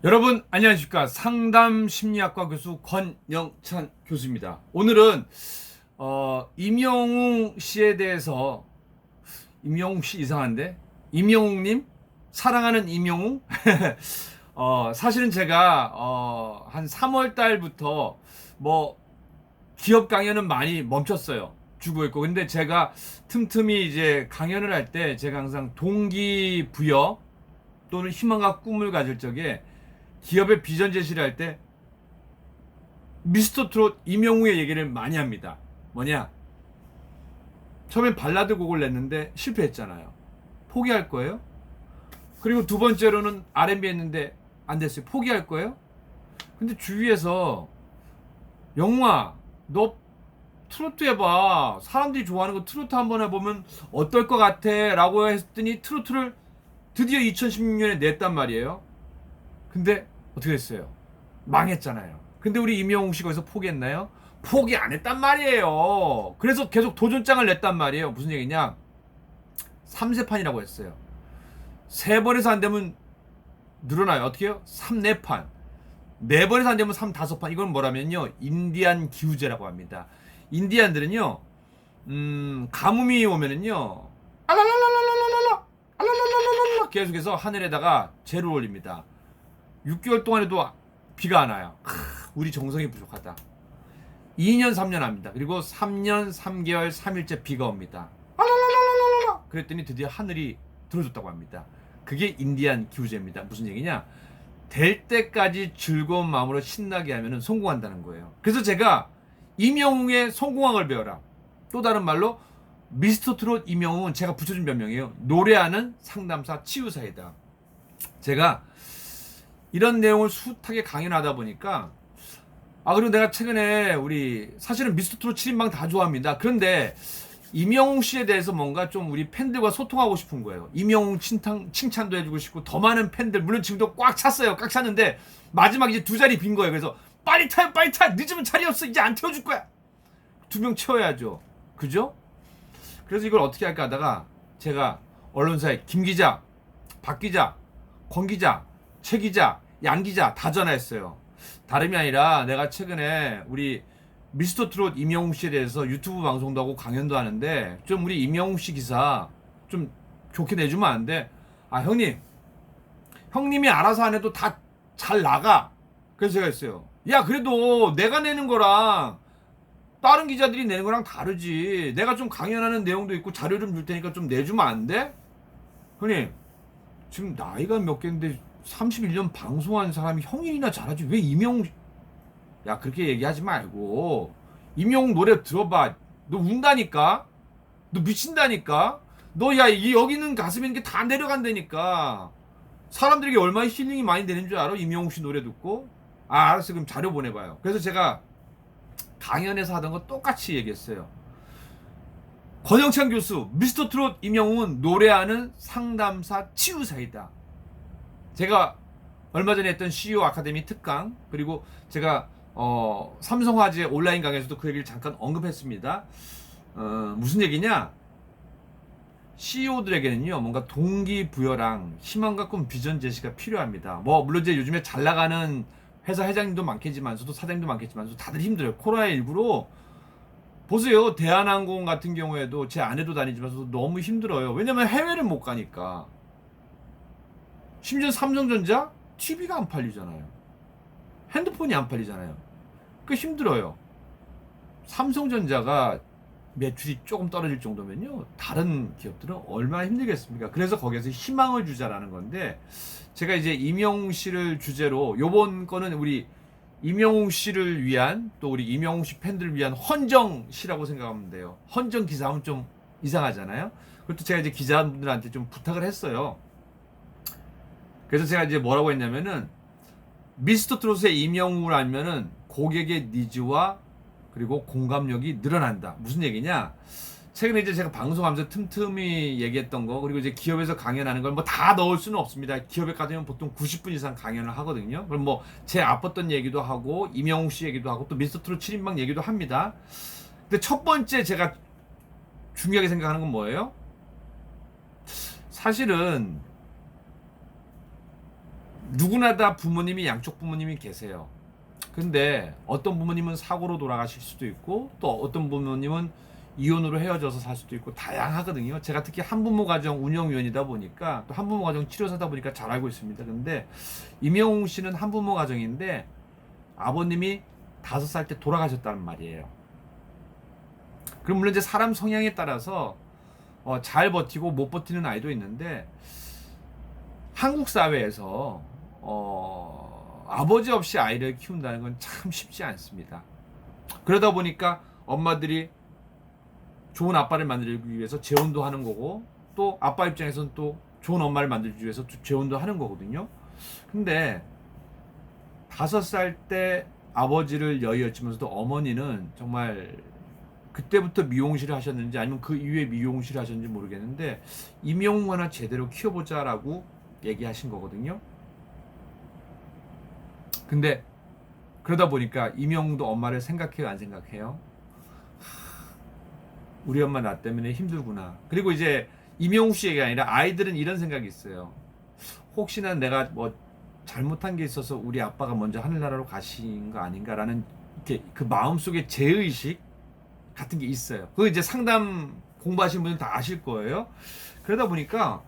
여러분 안녕하십니까. 상담심리학과 교수 권영찬 교수입니다. 오늘은 임영웅 씨에 대해서. 임영웅 씨 이상한데? 임영웅님? 사랑하는 임영웅? 사실은 제가 한 3월 달부터 뭐 기업 강연은 많이 멈췄어요. 주고 있고. 근데 제가 틈틈이 이제 강연을 할 때 제가 항상 동기부여 또는 희망과 꿈을 가질 적에 기업의 비전 제시를 할 때 미스터 트롯 임영웅의 얘기를 많이 합니다. 뭐냐? 처음엔 발라드 곡을 냈는데 실패했잖아요. 포기할 거예요? 그리고 두 번째로는 R&B 했는데 안 됐어요. 포기할 거예요? 근데 주위에서 영웅아, 너 트로트 해봐. 사람들이 좋아하는 거 트로트 한번 해보면 어떨 것 같아? 라고 했더니 트로트를 드디어 2016년에 냈단 말이에요. 근데 어떻게 됐어요? 망했잖아요. 근데 우리 임영웅 씨 거기서 포기했나요? 포기 안 했단 말이에요. 그래서 계속 도전장을 냈단 말이에요. 무슨 얘기냐? 3세판이라고 했어요. 3번에서 안 되면 늘어나요. 어떻게 해요? 3, 4판. 4번에서 안 되면 3, 5판. 이건 뭐라면요, 인디안 기우제라고 합니다. 인디안들은요, 가뭄이 오면은요, 알랄랄랄랄랄랄라, 알랄랄랄랄라 계속해서 하늘에다가 재를 올립니다. 6개월 동안에도 비가 안 와요. 우리 정성이 부족하다. 2년 3년 합니다. 그리고 3년 3개월 3일째 비가 옵니다. 알랄랄랄랄라 그랬더니 드디어 하늘이 들어줬다고 합니다. 그게 인디안 기우제입니다. 무슨 얘기냐? 될 때까지 즐거운 마음으로 신나게 하면 성공한다는 거예요. 그래서 제가 임영웅의 성공학을 배워라. 또 다른 말로 미스터 트롯 임영웅은 제가 붙여준 별명이에요. 노래하는 상담사 치유사이다. 제가 이런 내용을 숱하게 강연하다 보니까, 그리고 내가 최근에 사실은 미스터 트롯 7인방 다 좋아합니다. 그런데 임영웅 씨에 대해서 뭔가 좀 우리 팬들과 소통하고 싶은 거예요. 임영웅 칭찬도 해주고 싶고, 더 많은 팬들, 물론 지금도 꽉 찼어요. 꽉 찼는데 마지막 이제 2자리 빈 거예요. 그래서 빨리 타요, 빨리 타. 늦으면 자리 없어. 이제 안 태워줄 거야. 2명 채워야죠. 그죠? 그래서 이걸 어떻게 할까 하다가 제가 언론사에 김 기자, 박 기자, 권 기자, 최 기자, 양 기자 다 전화했어요. 다름이 아니라 내가 최근에 우리 미스터 트롯 임영웅 씨에 대해서 유튜브 방송도 하고 강연도 하는데, 좀 우리 임영웅 씨 기사 좀 좋게 내주면 안 돼? 형님이 알아서 안 해도 다 잘 나가. 그래서 제가 했어요. 야, 그래도 내가 내는 거랑 다른 기자들이 내는 거랑 다르지. 내가 좀 강연하는 내용도 있고 자료 좀 줄 테니까 좀 내주면 안 돼? 형님, 지금 나이가 몇 개인데 31년 방송한 사람이 형이나 잘하지 왜 임영웅. 야, 그렇게 얘기하지 말고 임영웅 노래 들어봐. 너 운다니까. 너 미친다니까. 너 여기 있는 가슴에 있는 게 다 내려간다니까. 사람들에게 얼마나 힐링이 많이 되는 줄 알아? 임영웅 씨 노래 듣고. 알았어. 그럼 자료 보내봐요. 그래서 제가 강연에서 하던 거 똑같이 얘기했어요. 권영찬 교수, 미스터 트롯 임영웅은 노래하는 상담사 치유사이다. 제가 얼마 전에 했던 CEO 아카데미 특강, 그리고 제가 삼성화재 온라인 강의에서도 그 얘기를 잠깐 언급했습니다. 무슨 얘기냐? CEO들에게는요, 뭔가 동기부여랑 희망과 꿈, 비전 제시가 필요합니다. 물론 이제 요즘에 잘 나가는 회사 회장님도 많겠지만서도 사장님도 많겠지만서도 다들 힘들어요. 코로나19로 보세요. 대한항공 같은 경우에도 제 아내도 다니지만서도 너무 힘들어요. 왜냐면 해외를 못 가니까. 심지어 삼성전자 TV가 안 팔리잖아요. 핸드폰이 안 팔리잖아요. 그 힘들어요. 삼성전자가 매출이 조금 떨어질 정도면요, 다른 기업들은 얼마나 힘들겠습니까? 그래서 거기에서 희망을 주자라는 건데, 제가 이제 임영웅 씨를 주제로, 요번 거는 우리 임영웅 씨를 위한, 또 우리 임영웅 씨 팬들을 위한 헌정 시라고 생각하면 돼요. 헌정 기사하면 좀 이상하잖아요. 그것도 제가 이제 기자분들한테 좀 부탁을 했어요. 그래서 제가 이제 뭐라고 했냐면은, 미스터 트롯의 임영웅을 알면은 고객의 니즈와 그리고 공감력이 늘어난다. 무슨 얘기냐? 최근에 이제 제가 방송하면서 틈틈이 얘기했던 거, 그리고 이제 기업에서 강연하는 걸 뭐 다 넣을 수는 없습니다. 기업에 가면 보통 90분 이상 강연을 하거든요. 그럼 뭐 제 아팠던 얘기도 하고, 임영웅 씨 얘기도 하고, 또 미스터 트롯 7인방 얘기도 합니다. 근데 첫 번째 제가 중요하게 생각하는 건 뭐예요? 사실은 누구나 다 부모님이 양쪽 부모님이 계세요. 근데 어떤 부모님은 사고로 돌아가실 수도 있고 또 어떤 부모님은 이혼으로 헤어져서 살 수도 있고 다양하거든요. 제가 특히 한부모 가정 운영위원이다 보니까 또 한부모 가정 치료사다 보니까 잘 알고 있습니다. 근데 임영웅 씨는 한부모 가정인데 아버님이 5살 때 돌아가셨다는 말이에요. 그럼 물론 이제 사람 성향에 따라서 잘 버티고 못 버티는 아이도 있는데 한국 사회에서 아버지 없이 아이를 키운다는 건 참 쉽지 않습니다. 그러다 보니까 엄마들이 좋은 아빠를 만들기 위해서 재혼도 하는 거고 또 아빠 입장에서는 또 좋은 엄마를 만들기 위해서 또 재혼도 하는 거거든요. 근데 5살 때 아버지를 여의었지만서도 어머니는 정말 그때부터 미용실을 하셨는지 아니면 그 이후에 미용실을 하셨는지 모르겠는데 임영웅 하나 제대로 키워보자라고 얘기하신 거거든요. 근데 그러다 보니까 임영웅도 엄마를 생각해요, 안 생각해요? 우리 엄마 나 때문에 힘들구나. 그리고 이제 임영웅 씨 얘기가 아니라 아이들은 이런 생각이 있어요. 혹시나 내가 뭐 잘못한 게 있어서 우리 아빠가 먼저 하늘나라로 가신 거 아닌가라는 이렇게 그 마음속에 죄의식 같은 게 있어요. 그거 이제 상담 공부하신 분은 다 아실 거예요. 그러다 보니까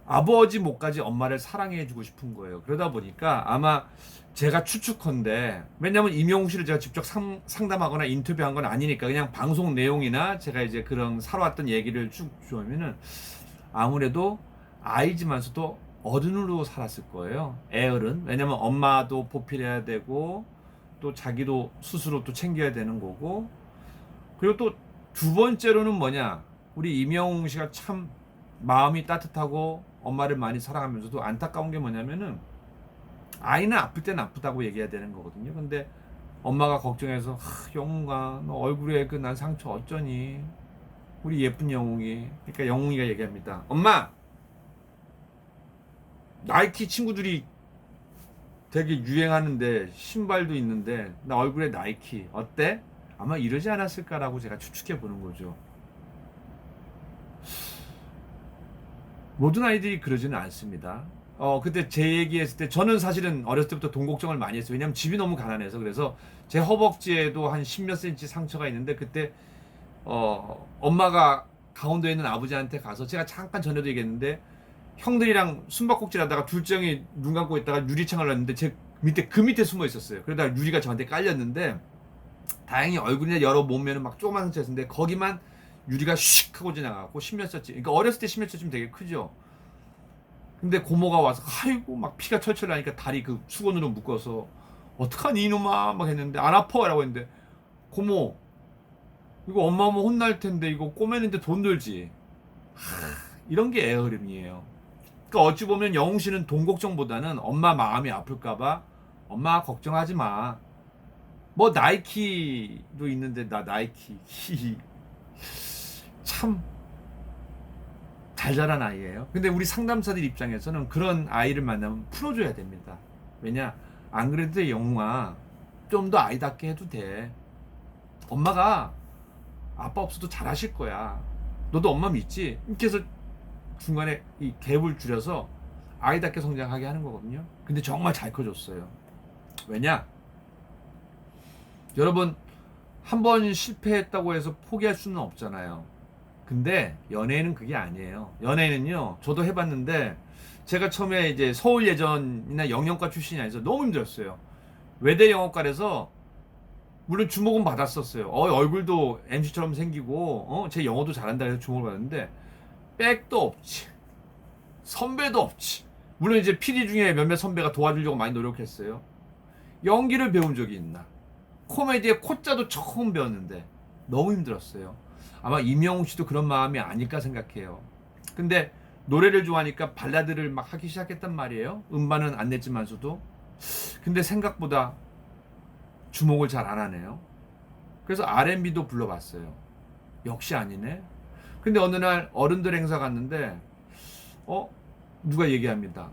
아버지 목까지 엄마를 사랑해 주고 싶은 거예요. 그러다 보니까 아마 제가 추측컨대 왜냐면 임영웅 씨를 제가 직접 상담하거나 인터뷰한 건 아니니까 그냥 방송 내용이나 제가 이제 그런 살아왔던 얘기를 쭉 주면은 아무래도 아이지만서도 어른으로 살았을 거예요. 애어른. 왜냐면 엄마도 보필해야 되고 또 자기도 스스로 또 챙겨야 되는 거고 그리고 또 두 번째로는 뭐냐 우리 임영웅 씨가 참 마음이 따뜻하고 엄마를 많이 사랑하면서도 안타까운 게 뭐냐면은 아이는 아플 땐 아프다고 얘기해야 되는 거거든요. 근데 엄마가 걱정해서 영웅아 너 얼굴에 그 난 상처 어쩌니 우리 예쁜 영웅이 그러니까 영웅이가 얘기합니다. 엄마 나이키 친구들이 되게 유행하는데 신발도 있는데 나 얼굴에 나이키 어때? 아마 이러지 않았을까라고 제가 추측해 보는 거죠. 모든 아이들이 그러지는 않습니다. 그때 제 얘기했을 때 저는 사실은 어렸을 때부터 돈 걱정을 많이 했어요. 왜냐면 집이 너무 가난해서. 그래서 제 허벅지에도 한 10몇 센치 상처가 있는데 그때 엄마가 강원도에 있는 아버지한테 가서 제가 잠깐 전에도 얘기했는데 형들이랑 숨바꼭질 하다가 둘째 형이 눈 감고 있다가 유리창을 놨는데 제 밑에 그 밑에 숨어 있었어요. 그러다가 유리가 저한테 깔렸는데 다행히 얼굴이나 여러 몸매는 막 조그만 상처였는데 거기만 유리가 슉 하고 지나가고 10몇 cm 그러니까 어렸을 때 10몇 cm면 되게 크죠. 근데 고모가 와서 아이고 막 피가 철철 나니까 다리 그 수건으로 묶어서 어떡하니 이놈아 막 했는데 안 아파 라고 했는데 고모 이거 엄마 오면 혼날 텐데 이거 꼬매는데 돈 들지. 이런 게 애어른이에요. 그러니까 어찌 보면 영웅 씨는 돈 걱정보다는 엄마 마음이 아플까봐 엄마 걱정하지 마. 뭐 나이키도 있는데 나 나이키 참 잘 자란 아이예요. 근데 우리 상담사들 입장에서는 그런 아이를 만나면 풀어줘야 됩니다. 왜냐 안 그래도 영웅아 좀 더 아이답게 해도 돼. 엄마가 아빠 없어도 잘하실 거야. 너도 엄마 믿지? 이렇게 해서 중간에 이 갭을 줄여서 아이답게 성장하게 하는 거거든요. 근데 정말 잘 커졌어요. 왜냐? 여러분 한 번 실패했다고 해서 포기할 수는 없잖아요. 근데 연예인은 그게 아니에요. 연예인은요, 저도 해봤는데 제가 처음에 이제 서울예전이나 영영과 출신이 아니어서 너무 힘들었어요. 외대 영어과에서 물론 주목은 받았었어요. 얼굴도 MC처럼 생기고 제 영어도 잘한다 해서 주목을 받았는데 백도 없지, 선배도 없지. 물론 이제 PD 중에 몇몇 선배가 도와주려고 많이 노력했어요. 연기를 배운 적이 있나? 코미디의 코자도 처음 배웠는데 너무 힘들었어요. 아마 임영웅 씨도 그런 마음이 아닐까 생각해요. 근데 노래를 좋아하니까 발라드를 막 하기 시작했단 말이에요. 음반은 안 냈지만서도. 근데 생각보다 주목을 잘 안 하네요. 그래서 R&B도 불러봤어요. 역시 아니네. 근데 어느 날 어른들 행사 갔는데 누가 얘기합니다.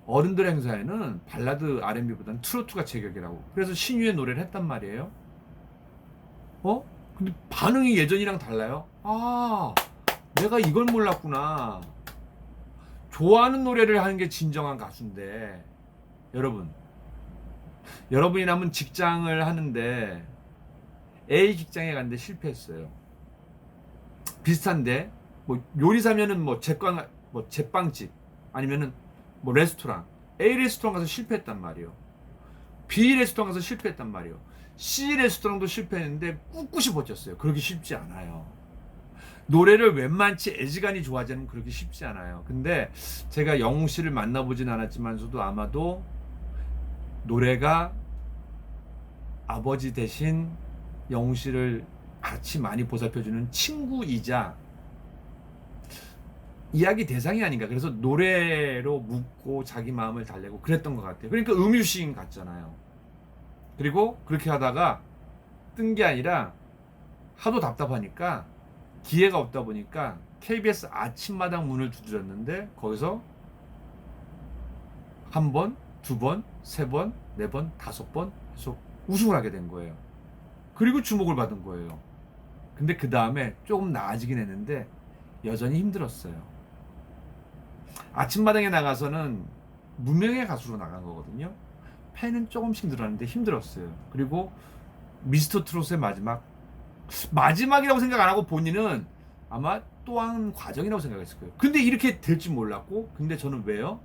어른들 행사에는 발라드 R&B보다는 트로트가 제격이라고. 그래서 신유의 노래를 했단 말이에요. 근데 반응이 예전이랑 달라요. 아, 내가 이걸 몰랐구나. 좋아하는 노래를 하는 게 진정한 가수인데 여러분이라면 직장을 하는데 A 직장에 갔는데 실패했어요. 비슷한데 뭐 요리사면은 뭐 제빵집 아니면은 뭐 레스토랑, A 레스토랑 가서 실패했단 말이에요. B 레스토랑 가서 실패했단 말이에요. C 레스토랑도 실패했는데 꿋꿋이 버텼어요. 그러기 쉽지 않아요. 노래를 웬만치 애지간히 좋아하지 않으면 그렇게 쉽지 않아요. 근데 제가 영웅 씨를 만나보진 않았지만서도 아마도 노래가 아버지 대신 영웅 씨를 같이 많이 보살펴주는 친구이자 이야기 대상이 아닌가. 그래서 노래로 묻고 자기 마음을 달래고 그랬던 것 같아요. 그러니까 음유시인 같잖아요. 그리고 그렇게 하다가 뜬 게 아니라 하도 답답하니까 기회가 없다 보니까 KBS 아침마당 문을 두드렸는데 거기서 한 번, 두 번, 세 번, 네 번, 다섯 번 해서 우승을 하게 된 거예요. 그리고 주목을 받은 거예요. 근데 그 다음에 조금 나아지긴 했는데 여전히 힘들었어요. 아침마당에 나가서는 무명의 가수로 나간 거거든요. 팬은 조금씩 늘었는데 힘들었어요. 그리고 미스터 트롯의 마지막이라고 생각 안 하고 본인은 아마 또한 과정이라고 생각했을 거예요. 근데 이렇게 될 줄 몰랐고, 근데 저는 왜요?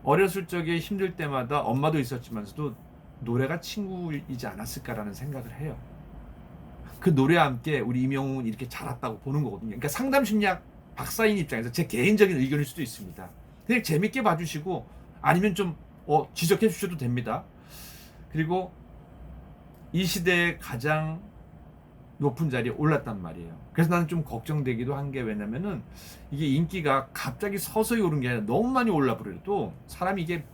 어렸을 적에 힘들 때마다 엄마도 있었지만서도 노래가 친구이지 않았을까라는 생각을 해요. 그 노래와 함께 우리 임영웅은 이렇게 자랐다고 보는 거거든요. 그러니까 상담 심리학 박사인 입장에서 제 개인적인 의견일 수도 있습니다. 그냥 재밌게 봐주시고 아니면 좀 지적해 주셔도 됩니다. 그리고 이 시대에 가장 높은 자리에 올랐단 말이에요. 그래서 나는 좀 걱정되기도 한 게 왜냐면은 이게 인기가 갑자기 서서히 오른 게 아니라 너무 많이 올라버려도 사람이 이게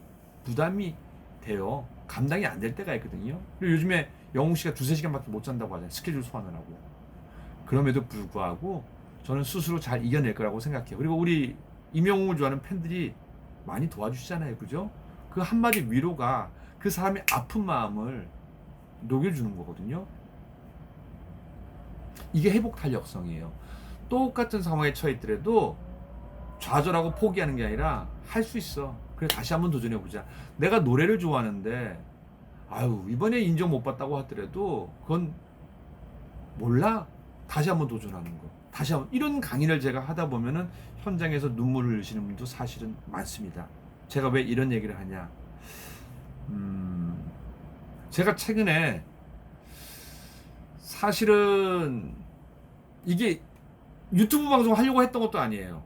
부담이 돼요. 감당이 안 될 때가 있거든요. 그리고 요즘에 영웅 씨가 2-3시간밖에 못 잔다고 하잖아요. 스케줄 소화하느라고. 그럼에도 불구하고 저는 스스로 잘 이겨낼 거라고 생각해요. 그리고 우리 임영웅을 좋아하는 팬들이 많이 도와주시잖아요. 그죠? 그 한마디 위로가 그 사람의 아픈 마음을 녹여주는 거거든요. 이게 회복 탄력성이에요. 똑같은 상황에 처해 있더라도 좌절하고 포기하는 게 아니라 할 수 있어. 그래 다시 한번 도전해 보자. 내가 노래를 좋아하는데 이번에 인정 못 받다고 하더라도 그건 몰라. 다시 한번 도전하는 거. 다시 한번 이런 강의를 제가 하다 보면은 현장에서 눈물을 흘리시는 분도 사실은 많습니다. 제가 왜 이런 얘기를 하냐? 제가 최근에 사실은 이게 유튜브 방송 하려고 했던 것도 아니에요.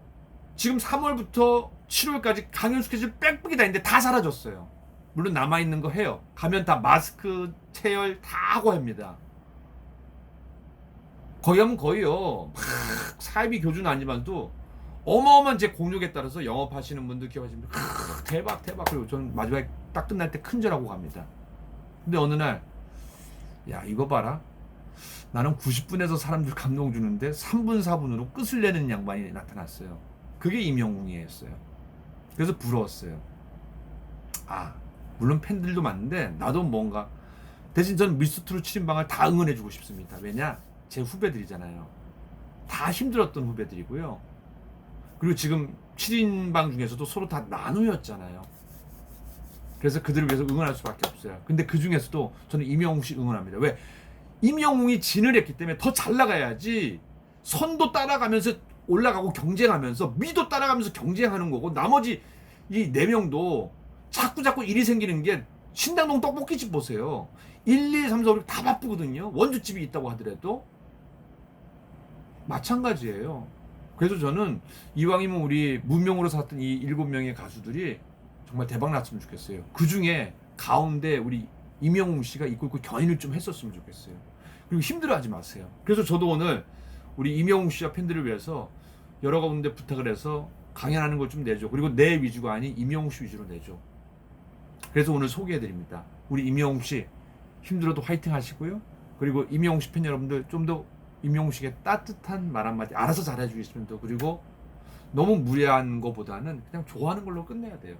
지금 3월부터 7월까지 강연 스케줄 빽빽이 다 있는데 다 사라졌어요. 물론 남아있는 거 해요. 가면 다 마스크, 체열 다 하고 합니다. 거기 가면 거의요. 사이비 교주는 아니지만도 어마어마한 제 공력에 따라서 영업하시는 분들 기억하시면 대박. 그리고 저는 마지막에 딱 끝날 때 큰절하고 갑니다. 근데 어느 날 야 이거 봐라. 나는 90분에서 사람들 감동 주는데 3분 4분으로 끝을 내는 양반이 나타났어요. 그게 임영웅이었어요. 그래서 부러웠어요. 물론 팬들도 많은데 나도 뭔가 대신 전 미스터트롯 7인방을 다 응원해주고 싶습니다. 왜냐? 제 후배들이잖아요. 다 힘들었던 후배들이고요. 그리고 지금 7인방 중에서도 서로 다 나누였잖아요. 그래서 그들을 위해서 응원할 수밖에 없어요. 근데 그 중에서도 저는 임영웅 씨 응원합니다. 왜? 임영웅이 진을 했기 때문에 더 잘 나가야지. 선도 따라가면서 올라가고 경쟁하면서 미도 따라가면서 경쟁하는 거고 나머지 이 4명도 자꾸 일이 생기는 게 신당동 떡볶이집 보세요. 1, 2, 3, 4, 5, 다 바쁘거든요. 원주집이 있다고 하더라도 마찬가지예요. 그래서 저는 이왕이면 우리 무명으로 살았던 이 7명의 가수들이 정말 대박 났으면 좋겠어요. 그 중에 가운데 우리 임영웅 씨가 있고 견인을 좀 했었으면 좋겠어요. 그리고 힘들어하지 마세요. 그래서 저도 오늘 우리 임영웅 씨와 팬들을 위해서 여러 가운데 부탁을 해서 강연하는 걸 좀 내줘. 그리고 내 위주가 아닌 임영웅 씨 위주로 내줘. 그래서 오늘 소개해드립니다. 우리 임영웅 씨 힘들어도 화이팅 하시고요. 그리고 임영웅 씨 팬 여러분들 좀 더 임영웅 씨에게 따뜻한 말 한마디 알아서 잘해주겠으면 더 그리고 너무 무례한 것보다는 그냥 좋아하는 걸로 끝내야 돼요.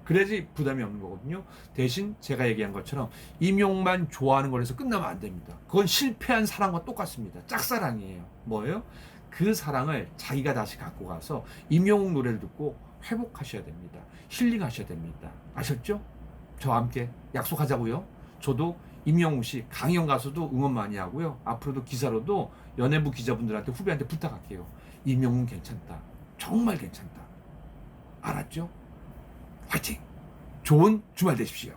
그래야지 부담이 없는 거거든요. 대신 제가 얘기한 것처럼 임용만 좋아하는 걸로 해서 끝나면 안 됩니다. 그건 실패한 사랑과 똑같습니다. 짝사랑이에요. 뭐예요? 그 사랑을 자기가 다시 갖고 가서 임영웅 노래를 듣고 회복하셔야 됩니다. 힐링하셔야 됩니다. 아셨죠? 저와 함께 약속하자고요. 저도 임영웅 씨, 강희영 가수도 응원 많이 하고요. 앞으로도 기사로도 연예부 기자분들한테 후배한테 부탁할게요. 임영웅 괜찮다. 정말 괜찮다. 알았죠? 화이팅! 좋은 주말 되십시오.